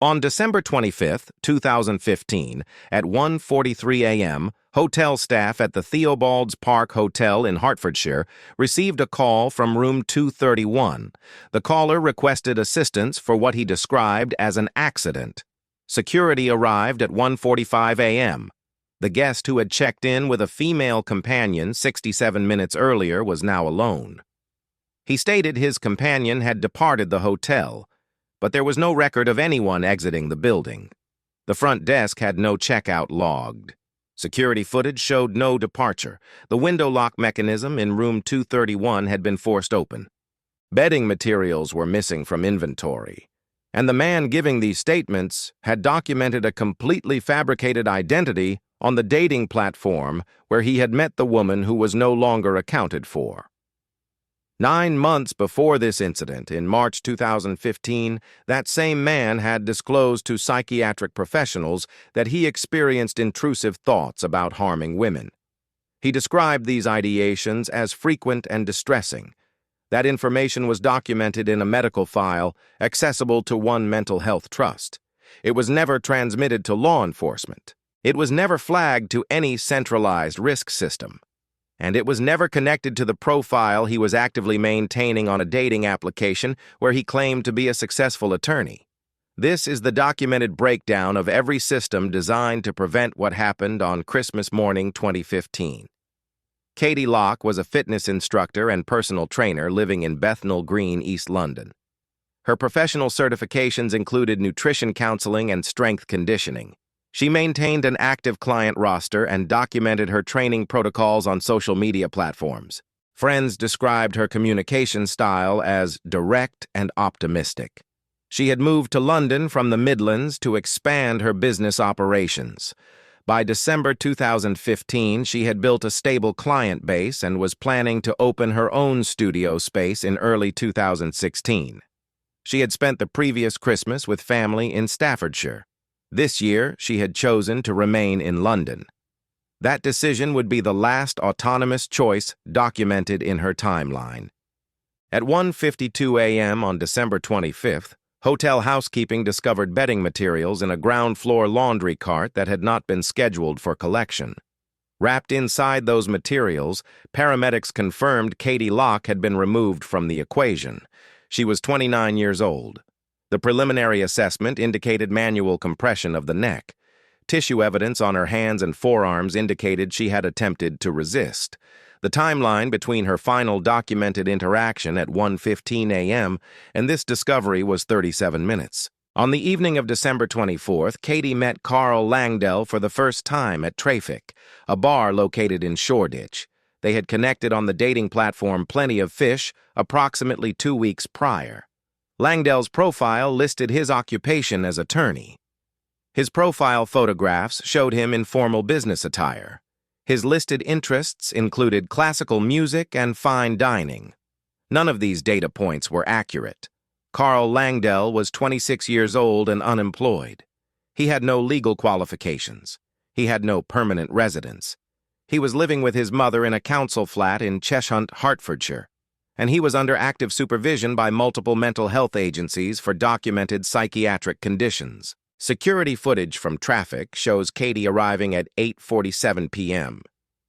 On December 25, 2015, at 1:43 a.m., hotel staff at the Theobald's Park Hotel in Hertfordshire received a call from room 231. The caller requested assistance for what he described as an accident. Security arrived at 1:45 a.m. The guest who had checked in with a female companion 67 minutes earlier was now alone. He stated his companion had departed the hotel, but there was no record of anyone exiting the building. The front desk had no checkout logged. Security footage showed no departure. The window lock mechanism in room 231 had been forced open. Bedding materials were missing from inventory, and the man giving these statements had documented a completely fabricated identity on the dating platform where he had met the woman who was no longer accounted for. 9 months before this incident, in March 2015, that same man had disclosed to psychiatric professionals that he experienced intrusive thoughts about harming women. He described these ideations as frequent and distressing. That information was documented in a medical file accessible to one mental health trust. It was never transmitted to law enforcement. It was never flagged to any centralized risk system. And it was never connected to the profile he was actively maintaining on a dating application where he claimed to be a successful attorney. This is the documented breakdown of every system designed to prevent what happened on Christmas morning 2015. Katie Locke was a fitness instructor and personal trainer living in Bethnal Green, East London. Her professional certifications included nutrition counseling and strength conditioning. She maintained an active client roster and documented her training protocols on social media platforms. Friends described her communication style as direct and optimistic. She had moved to London from the Midlands to expand her business operations. By December 2015, she had built a stable client base and was planning to open her own studio space in early 2016. She had spent the previous Christmas with family in Staffordshire. This year, she had chosen to remain in London. That decision would be the last autonomous choice documented in her timeline. At 1:52 a.m. on December 25th, hotel housekeeping discovered bedding materials in a ground-floor laundry cart that had not been scheduled for collection. Wrapped inside those materials, paramedics confirmed Katie Locke had been removed from the equation. She was 29 years old. The preliminary assessment indicated manual compression of the neck. Tissue evidence on her hands and forearms indicated she had attempted to resist. The timeline between her final documented interaction at 1:15 a.m. and this discovery was 37 minutes. On the evening of December 24th, Katie met Carl Langdell for the first time at Traffic, a bar located in Shoreditch. They had connected on the dating platform Plenty of Fish approximately 2 weeks prior. Langdell's profile listed his occupation as attorney. His profile photographs showed him in formal business attire. His listed interests included classical music and fine dining. None of these data points were accurate. Carl Langdell was 26 years old and unemployed. He had no legal qualifications. He had no permanent residence. He was living with his mother in a council flat in Cheshunt, Hertfordshire, and he was under active supervision by multiple mental health agencies for documented psychiatric conditions. Security footage from Traffic shows Katie arriving at 8:47 p.m.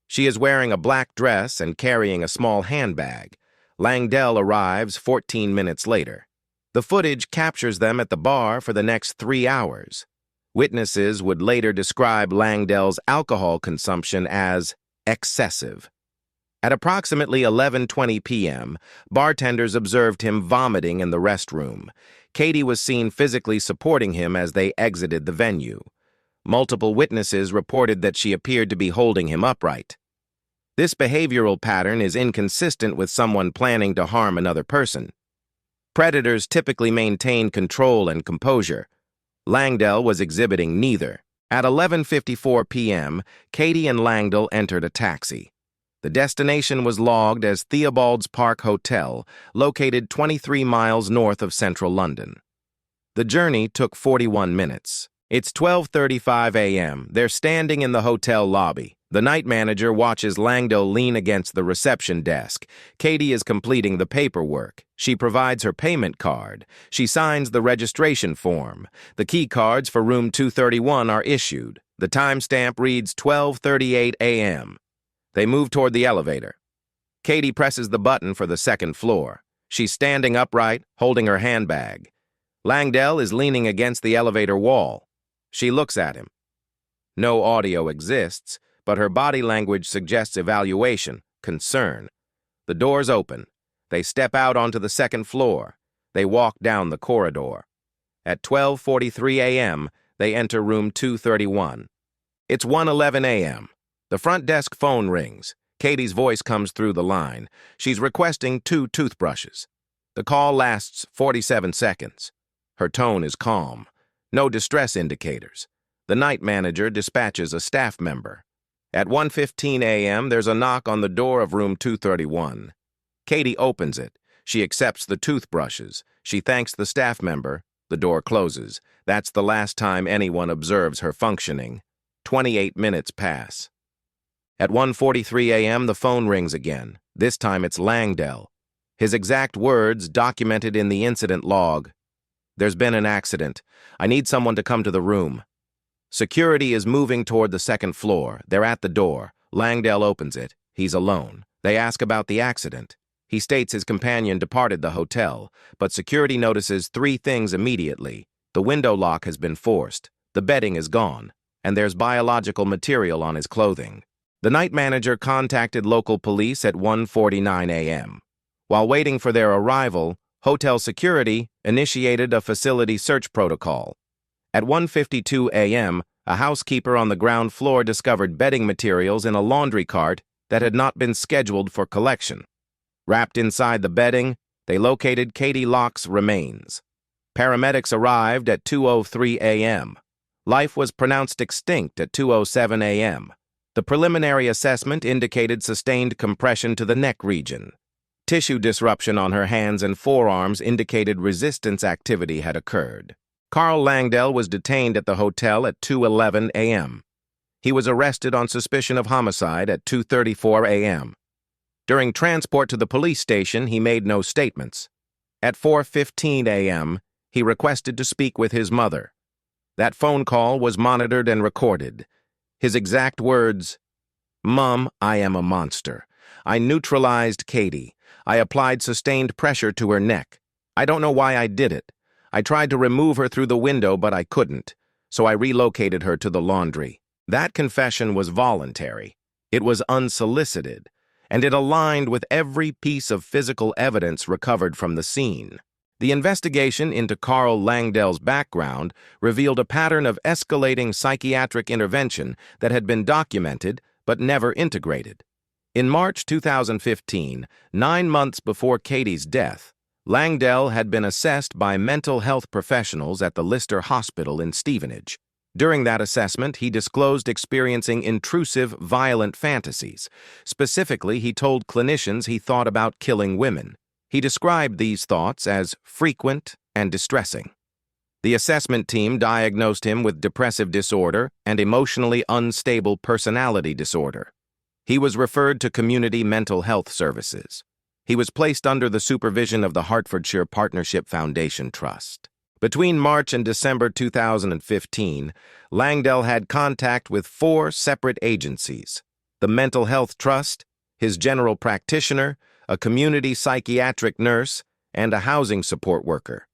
She is wearing a black dress and carrying a small handbag. Langdell arrives 14 minutes later. The footage captures them at the bar for the next 3 hours. Witnesses would later describe Langdell's alcohol consumption as excessive. At approximately 11:20 p.m., bartenders observed him vomiting in the restroom. Katie was seen physically supporting him as they exited the venue. Multiple witnesses reported that she appeared to be holding him upright. This behavioral pattern is inconsistent with someone planning to harm another person. Predators typically maintain control and composure. Langdell was exhibiting neither. At 11:54 p.m., Katie and Langdell entered a taxi. The destination was logged as Theobald's Park Hotel, located 23 miles north of central London. The journey took 41 minutes. It's 12:35 a.m. They're standing in the hotel lobby. The night manager watches Langdell lean against the reception desk. Katie is completing the paperwork. She provides her payment card. She signs the registration form. The key cards for room 231 are issued. The timestamp reads 12:38 a.m. They move toward the elevator. Katie presses the button for the second floor. She's standing upright, holding her handbag. Langdell is leaning against the elevator wall. She looks at him. No audio exists, but her body language suggests evaluation, concern. The doors open. They step out onto the second floor. They walk down the corridor. At 12:43 a.m., they enter room 231. It's 1:11 a.m. The front desk phone rings. Katie's voice comes through the line. She's requesting 2 toothbrushes. The call lasts 47 seconds. Her tone is calm. No distress indicators. The night manager dispatches a staff member. At 1:15 a.m., there's a knock on the door of room 231. Katie opens it. She accepts the toothbrushes. She thanks the staff member. The door closes. That's the last time anyone observes her functioning. 28 minutes pass. At 1:43 a.m., the phone rings again. This time it's Langdell. His exact words documented in the incident log. "There's been an accident. I need someone to come to the room." Security is moving toward the second floor. They're at the door. Langdell opens it. He's alone. They ask about the accident. He states his companion departed the hotel, but security notices 3 things immediately. The window lock has been forced, the bedding is gone, and there's biological material on his clothing. The night manager contacted local police at 1:49 a.m. While waiting for their arrival, hotel security initiated a facility search protocol. At 1:52 a.m., a housekeeper on the ground floor discovered bedding materials in a laundry cart that had not been scheduled for collection. Wrapped inside the bedding, they located Katie Locke's remains. Paramedics arrived at 2:03 a.m. Life was pronounced extinct at 2:07 a.m. The preliminary assessment indicated sustained compression to the neck region. Tissue disruption on her hands and forearms indicated resistance activity had occurred. Carl Langdell was detained at the hotel at 2:11 a.m. He was arrested on suspicion of homicide at 2:34 a.m. During transport to the police station, he made no statements. At 4:15 a.m., he requested to speak with his mother. That phone call was monitored and recorded. His exact words, "Mom, I am a monster. I neutralized Katie. I applied sustained pressure to her neck. I don't know why I did it. I tried to remove her through the window, but I couldn't, so I relocated her to the laundry." That confession was voluntary. It was unsolicited, and it aligned with every piece of physical evidence recovered from the scene. The investigation into Carl Langdell's background revealed a pattern of escalating psychiatric intervention that had been documented but never integrated. In March 2015, 9 months before Katie's death, Langdell had been assessed by mental health professionals at the Lister Hospital in Stevenage. During that assessment, he disclosed experiencing intrusive, violent fantasies. Specifically, he told clinicians he thought about killing women. He described these thoughts as frequent and distressing. The assessment team diagnosed him with depressive disorder and emotionally unstable personality disorder. He was referred to community mental health services. He was placed under the supervision of the Hertfordshire Partnership Foundation Trust. Between March and December 2015, Langdell had contact with 4 separate agencies: the Mental Health Trust, his general practitioner, a community psychiatric nurse, and a housing support worker.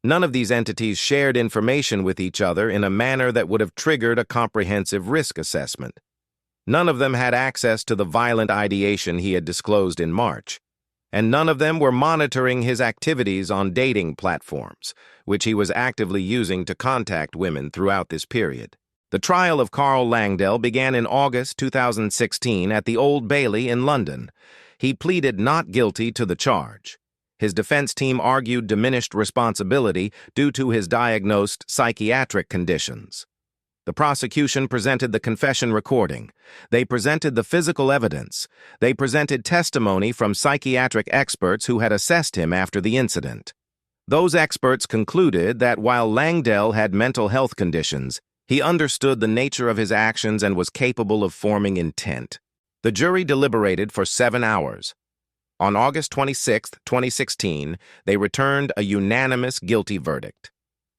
None of these entities shared information with each other in a manner that would have triggered a comprehensive risk assessment. None of them had access to the violent ideation he had disclosed in March, and none of them were monitoring his activities on dating platforms, which he was actively using to contact women throughout this period. The trial of Carl Langdell began in August 2016 at the Old Bailey in London. He pleaded not guilty to the charge. His defense team argued diminished responsibility due to his diagnosed psychiatric conditions. The prosecution presented the confession recording. They presented the physical evidence. They presented testimony from psychiatric experts who had assessed him after the incident. Those experts concluded that while Langdell had mental health conditions, He understood the nature of his actions and was capable of forming intent. The jury deliberated for 7 hours. On August 26, 2016, they returned a unanimous guilty verdict.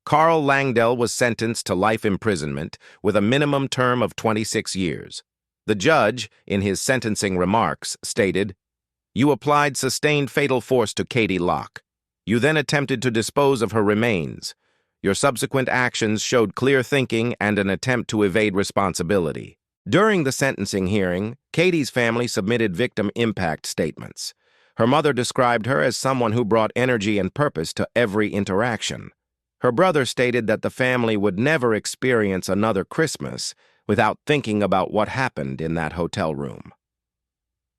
Carl Langdell was sentenced to life imprisonment with a minimum term of 26 years. The judge, in his sentencing remarks, stated, "You applied sustained fatal force to Katie Locke. You then attempted to dispose of her remains. Your subsequent actions showed clear thinking and an attempt to evade responsibility." During the sentencing hearing, Katie's family submitted victim impact statements. Her mother described her as someone who brought energy and purpose to every interaction. Her brother stated that the family would never experience another Christmas without thinking about what happened in that hotel room.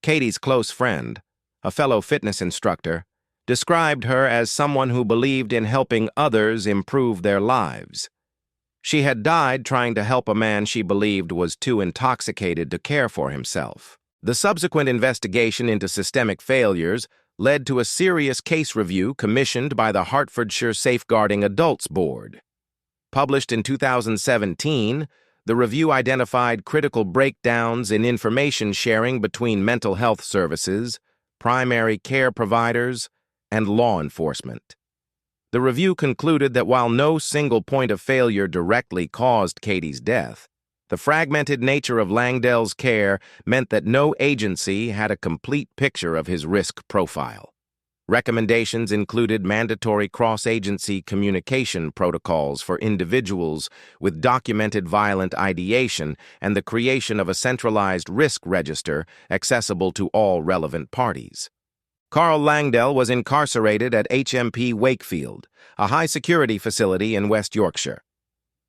Katie's close friend, a fellow fitness instructor, described her as someone who believed in helping others improve their lives. She had died trying to help a man she believed was too intoxicated to care for himself. The subsequent investigation into systemic failures led to a serious case review commissioned by the Hertfordshire Safeguarding Adults Board. Published in 2017, the review identified critical breakdowns in information sharing between mental health services, primary care providers, and law enforcement. The review concluded that while no single point of failure directly caused Katie's death, the fragmented nature of Langdell's care meant that no agency had a complete picture of his risk profile. Recommendations included mandatory cross-agency communication protocols for individuals with documented violent ideation and the creation of a centralized risk register accessible to all relevant parties. Carl Langdell was incarcerated at HMP Wakefield, a high-security facility in West Yorkshire.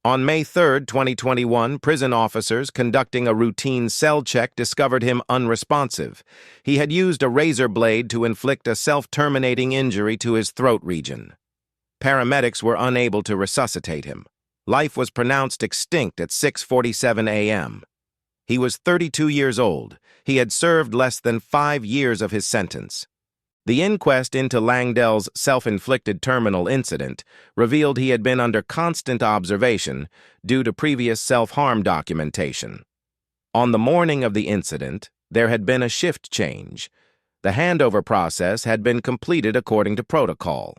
On May 3, 2021, prison officers conducting a routine cell check discovered him unresponsive. He had used a razor blade to inflict a self-terminating injury to his throat region. Paramedics were unable to resuscitate him. Life was pronounced extinct at 6:47 a.m. He was 32 years old. He had served less than 5 years of his sentence. The inquest into Langdell's self-inflicted terminal incident revealed he had been under constant observation due to previous self-harm documentation. On the morning of the incident, there had been a shift change. The handover process had been completed according to protocol.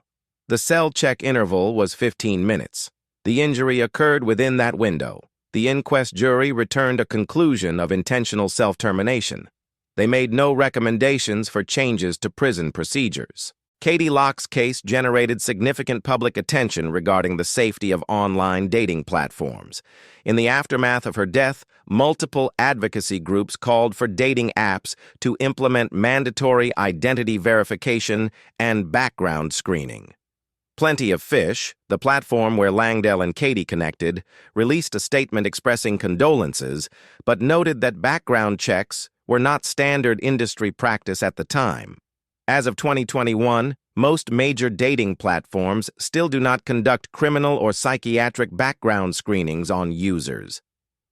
The cell check interval was 15 minutes. The injury occurred within that window. The inquest jury returned a conclusion of intentional self-termination. They made no recommendations for changes to prison procedures. Katie Locke's case generated significant public attention regarding the safety of online dating platforms. In the aftermath of her death, multiple advocacy groups called for dating apps to implement mandatory identity verification and background screening. Plenty of Fish, the platform where Langdell and Katie connected, released a statement expressing condolences, but noted that background checks were not standard industry practice at the time. As of 2021, most major dating platforms still do not conduct criminal or psychiatric background screenings on users.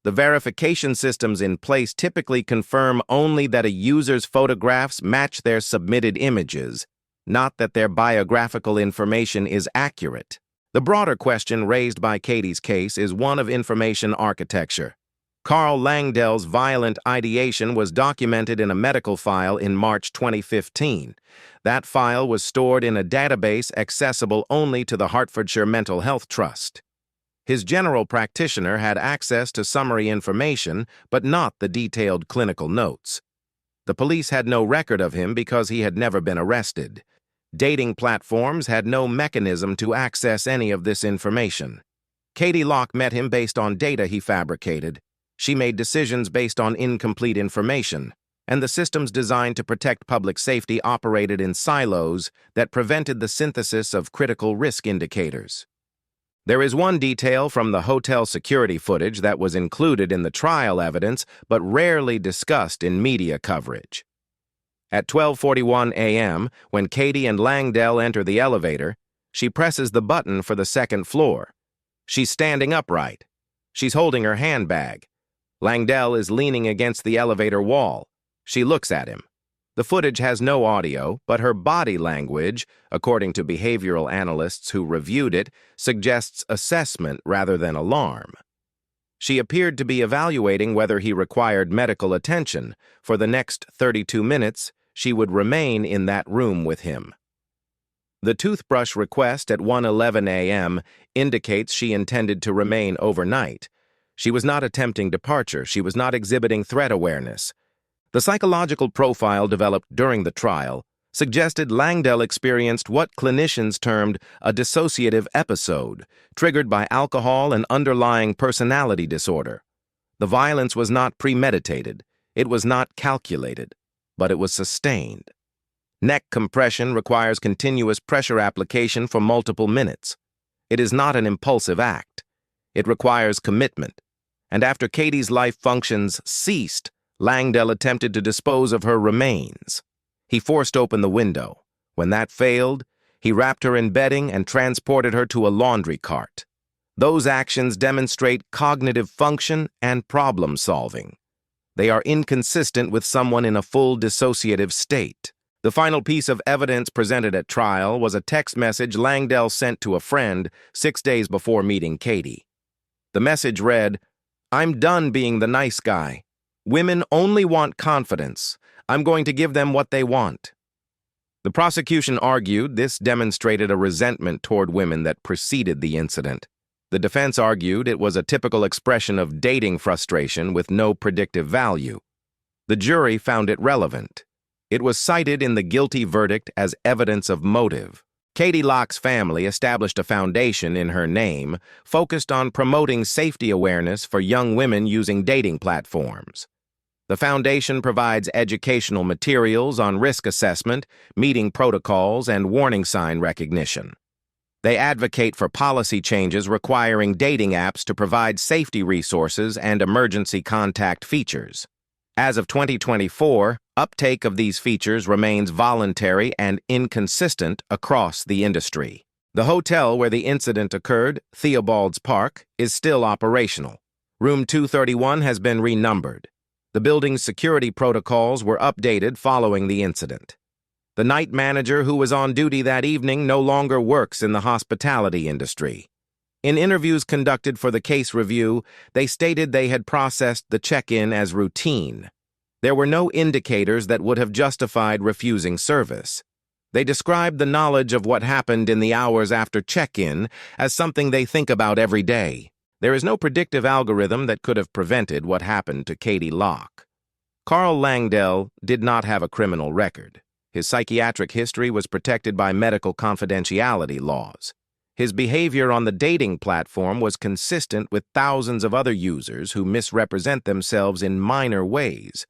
The verification systems in place typically confirm only that a user's photographs match their submitted images, not that their biographical information is accurate. The broader question raised by Katie's case is one of information architecture. Carl Langdell's violent ideation was documented in a medical file in March 2015. That file was stored in a database accessible only to the Hertfordshire Mental Health Trust. His general practitioner had access to summary information, but not the detailed clinical notes. The police had no record of him because he had never been arrested. Dating platforms had no mechanism to access any of this information. Katie Locke met him based on data he fabricated. She made decisions based on incomplete information, and the systems designed to protect public safety operated in silos that prevented the synthesis of critical risk indicators. There is one detail from the hotel security footage that was included in the trial evidence but rarely discussed in media coverage. At 12:41 a.m., when Katie and Langdell enter the elevator, she presses the button for the second floor. She's standing upright. She's holding her handbag. Langdell is leaning against the elevator wall. She looks at him. The footage has no audio, but her body language, according to behavioral analysts who reviewed it, suggests assessment rather than alarm. She appeared to be evaluating whether he required medical attention. For the next 32 minutes, she would remain in that room with him. The toothbrush request at 1:11 a.m. indicates she intended to remain overnight. She was not attempting departure. She was not exhibiting threat awareness. The psychological profile developed during the trial suggested Langdell experienced what clinicians termed a dissociative episode, triggered by alcohol and underlying personality disorder. The violence was not premeditated. It was not calculated, but it was sustained. Neck compression requires continuous pressure application for multiple minutes. It is not an impulsive act. It requires commitment. And after Katie's life functions ceased, Langdell attempted to dispose of her remains. He forced open the window. When that failed, he wrapped her in bedding and transported her to a laundry cart. Those actions demonstrate cognitive function and problem solving. They are inconsistent with someone in a full dissociative state. The final piece of evidence presented at trial was a text message Langdell sent to a friend 6 days before meeting Katie. The message read, "I'm done being the nice guy. Women only want confidence. I'm going to give them what they want." The prosecution argued this demonstrated a resentment toward women that preceded the incident. The defense argued it was a typical expression of dating frustration with no predictive value. The jury found it relevant. It was cited in the guilty verdict as evidence of motive. Katie Locke's family established a foundation in her name focused on promoting safety awareness for young women using dating platforms. The foundation provides educational materials on risk assessment, meeting protocols, and warning sign recognition. They advocate for policy changes requiring dating apps to provide safety resources and emergency contact features. As of 2024, uptake of these features remains voluntary and inconsistent across the industry. The hotel where the incident occurred, Theobald's Park, is still operational. Room 231 has been renumbered. The building's security protocols were updated following the incident. The night manager who was on duty that evening no longer works in the hospitality industry. In interviews conducted for the case review, they stated they had processed the check-in as routine. There were no indicators that would have justified refusing service. They described the knowledge of what happened in the hours after check-in as something they think about every day. There is no predictive algorithm that could have prevented what happened to Katie Locke. Carl Langdell did not have a criminal record. His psychiatric history was protected by medical confidentiality laws. His behavior on the dating platform was consistent with thousands of other users who misrepresent themselves in minor ways.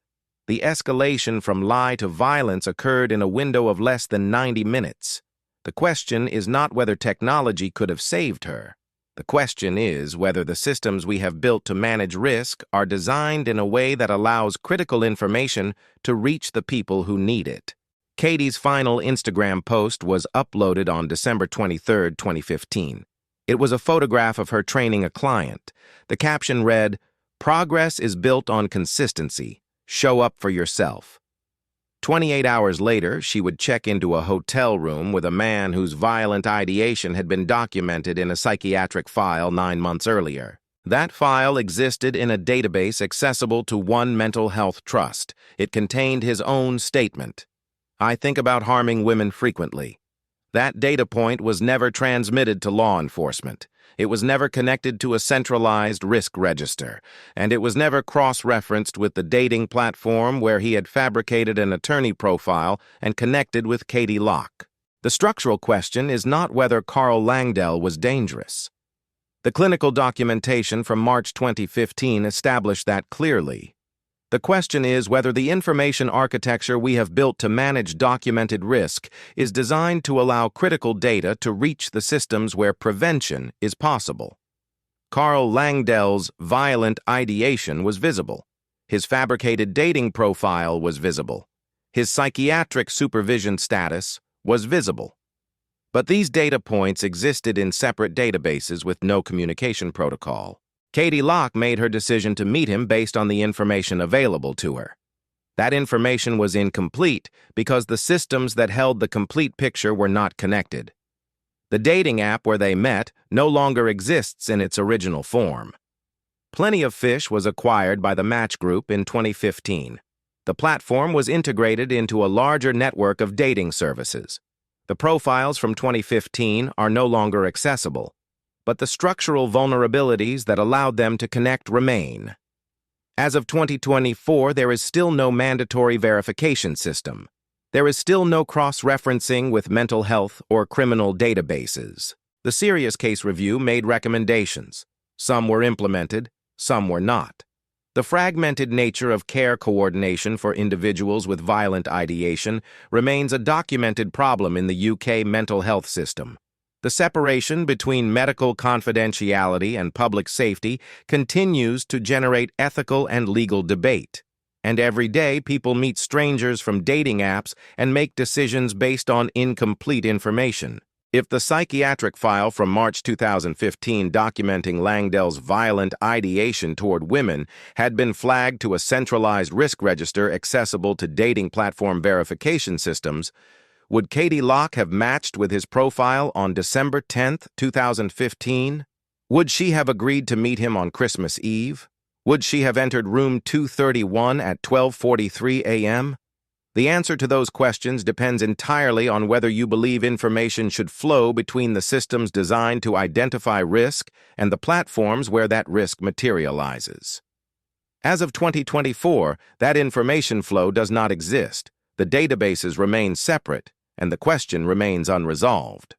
The escalation from lie to violence occurred in a window of less than 90 minutes. The question is not whether technology could have saved her. The question is whether the systems we have built to manage risk are designed in a way that allows critical information to reach the people who need it. Katie's final Instagram post was uploaded on December 23, 2015. It was a photograph of her training a client. The caption read, "Progress is built on consistency. Show up for yourself." 28 hours later, she would check into a hotel room with a man whose violent ideation had been documented in a psychiatric file 9 months earlier. That file existed in a database accessible to one mental health trust. It contained his own statement. "I think about harming women frequently." That data point was never transmitted to law enforcement. It was never connected to a centralized risk register, and it was never cross-referenced with the dating platform where he had fabricated an attorney profile and connected with Katie Locke. The structural question is not whether Carl Langdell was dangerous. The clinical documentation from March 2015 established that clearly. The question is whether the information architecture we have built to manage documented risk is designed to allow critical data to reach the systems where prevention is possible. Carl Langdell's violent ideation was visible. His fabricated dating profile was visible. His psychiatric supervision status was visible. But these data points existed in separate databases with no communication protocol. Katie Locke made her decision to meet him based on the information available to her. That information was incomplete because the systems that held the complete picture were not connected. The dating app where they met no longer exists in its original form. Plenty of Fish was acquired by the Match Group in 2015. The platform was integrated into a larger network of dating services. The profiles from 2015 are no longer accessible, but the structural vulnerabilities that allowed them to connect remain. As of 2024, there is still no mandatory verification system. There is still no cross-referencing with mental health or criminal databases. The Serious Case Review made recommendations. Some were implemented, some were not. The fragmented nature of care coordination for individuals with violent ideation remains a documented problem in the UK mental health system. The separation between medical confidentiality and public safety continues to generate ethical and legal debate. And every day, people meet strangers from dating apps and make decisions based on incomplete information. If the psychiatric file from March 2015 documenting Langdell's violent ideation toward women had been flagged to a centralized risk register accessible to dating platform verification systems, would Katie Locke have matched with his profile on December 10, 2015? Would she have agreed to meet him on Christmas Eve? Would she have entered room 231 at 12:43 a.m.? The answer to those questions depends entirely on whether you believe information should flow between the systems designed to identify risk and the platforms where that risk materializes. As of 2024, that information flow does not exist. The databases remain separate, and the question remains unresolved.